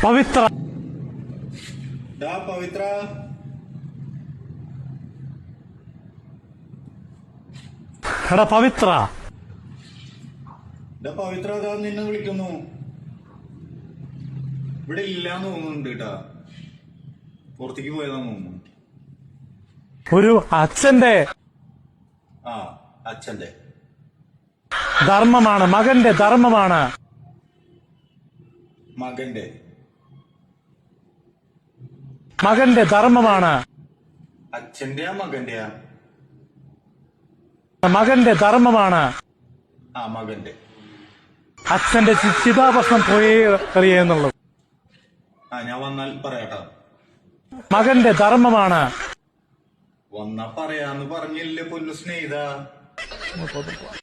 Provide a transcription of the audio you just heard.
പവിത്ര പവിത്ര എടാ പവിത്ര പവിത്ര അതാ നിന്നെ വിളിക്കുന്നു. ഇവിടെ ഇല്ലാന്ന് തോന്നുന്നുണ്ട് കേട്ടാ, പുറത്തേക്ക് പോയതാന്ന് തോന്നുന്നു. ഒരു അച്ഛന്റെ അച്ഛന്റെ ധർമ്മമാണ്, മകന്റെ ധർമ്മമാണ്. മകന്റെ ധർമ്മമാണ്. അച്ഛന്റെയാ മകന്റെയാ? മകന്റെ ധർമ്മമാണ്. മകന്റെ. അച്ഛന്റെ ചിതാഭസ്മം പോയി എന്നുള്ളത് ഞാൻ വന്നാൽ പറയാട്ടാ. മകന്റെ ധർമ്മമാണ്. വന്നാ പറയാന്ന് പറഞ്ഞില്ലേ പൊന്നു സ്നേഹിത.